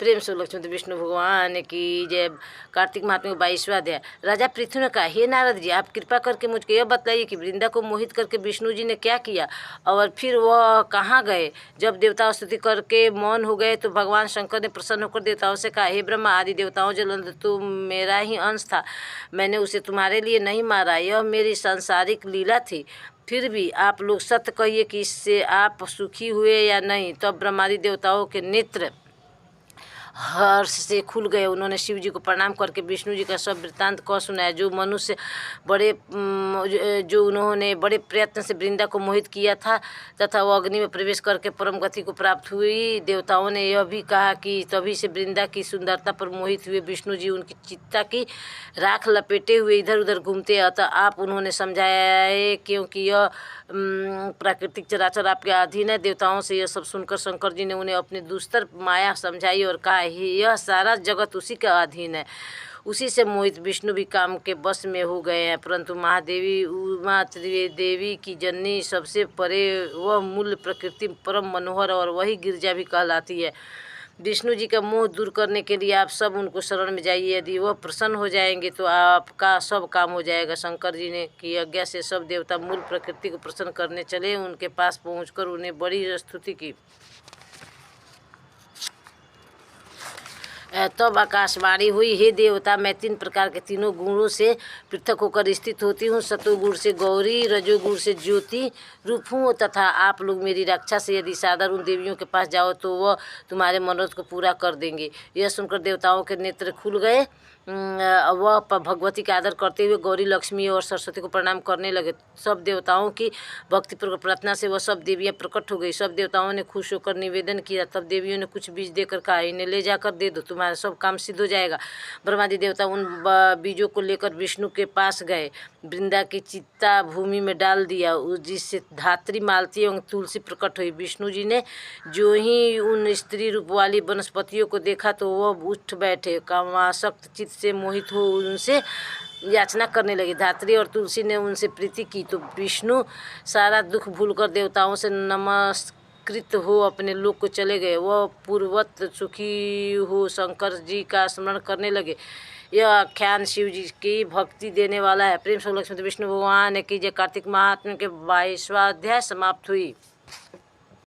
प्रेम से लक्ष्मी विष्णु भगवान की जय। कार्तिक महात्म्य का 22वां अध्याय। राजा पृथु ने कहा, हे नारद जी, आप कृपा करके मुझको यह बतलाइए कि वृंदा को मोहित करके विष्णु जी ने क्या किया और फिर वह कहाँ गए। जब देवता स्तुति करके मौन हो गए तो भगवान शंकर ने प्रसन्न होकर देवताओं से कहा, हे ब्रह्मा आदि देवताओं, जलंधर तो मेरा ही अंश था, मैंने उसे तुम्हारे लिए नहीं मारा, यह मेरी सांसारिक लीला थी। फिर भी आप लोग सत्य कहिए कि इससे आप सुखी हुए या नहीं। तब ब्रह्मादि देवताओं के नेत्र हर्ष से खुल गए। उन्होंने शिव जी को प्रणाम करके विष्णु जी का सब वृत्तांत कह सुनाया। जो उन्होंने बड़े प्रयत्न से वृंदा को मोहित किया था तथा वो अग्नि में प्रवेश करके परम गति को प्राप्त हुई। देवताओं ने यह भी कहा कि तभी से वृंदा की सुंदरता पर मोहित हुए विष्णु जी उनकी चित्ता की राख लपेटे हुए इधर उधर घूमते। अतः आप उन्होंने समझाए क्योंकि यह प्राकृतिक चराचर आपके अधीन है। देवताओं से यह सब सुनकर शंकर जी ने उन्हें अपनी दुस्तर माया समझाई और कहा, यह सारा जगत उसी के अधीन है। उसी से मोहित विष्णु भी काम के बस में हो गए हैं। परंतु महादेवी उमा त्रिदेवी की जननी सबसे परे वह मूल प्रकृति परम मनोहर और वही गिरजा भी कहलाती है। विष्णु जी का मोह दूर करने के लिए आप सब उनको शरण में जाइए। यदि वह प्रसन्न हो जाएंगे तो आपका सब काम हो जाएगा। शंकर जी ने की आज्ञा से सब देवता मूल प्रकृति को प्रसन्न करने चले। उनके पास पहुंचकर उन्हें बड़ी स्तुति की। तब आकाशवाणी हुई, हे देवता, मैं 3 प्रकार के तीनों गुणों से पृथक होकर स्थित होती हूँ। सतोगुण से गौरी, रजोगुण से ज्योति रूप हूँ तथा आप लोग मेरी रक्षा से यदि सादर उन देवियों के पास जाओ तो वह तुम्हारे मनोरथ को पूरा कर देंगे। यह सुनकर देवताओं के नेत्र खुल गए। वह भगवती का आदर करते हुए गौरी, लक्ष्मी और सरस्वती को प्रणाम करने लगे। सब देवताओं की भक्तिपूर्वक प्रार्थना से वह सब देवियाँ प्रकट हो गई। सब देवताओं ने खुश होकर निवेदन किया। तब देवियों ने कुछ बीज देकर कहा, इन्हें ले जाकर दे दो, तुम्हारा सब काम सिद्ध हो जाएगा। ब्रह्मादि देवता उन बीजों को लेकर विष्णु के पास गए। वृंदा की चित्ता भूमि में डाल दिया, जिससे धात्री, मालती एवं तुलसी प्रकट हुई। विष्णु जी ने जो ही उन स्त्री रूप वाली वनस्पतियों को देखा तो वह उठ बैठे। कामासक्त चित्त से मोहित हो उनसे याचना करने लगे। धात्री और तुलसी ने उनसे प्रीति की तो विष्णु सारा दुख भूलकर देवताओं से नमस्कृत हो अपने लोक को चले गए। वह पूर्ववत सुखी हो शंकर जी का स्मरण करने लगे। यह आख्यान शिव जी की भक्ति देने वाला है। प्रेम से लक्ष्मी विष्णु भगवान की जय। कार्तिक महात्म्य के 22वां अध्याय समाप्त हुई।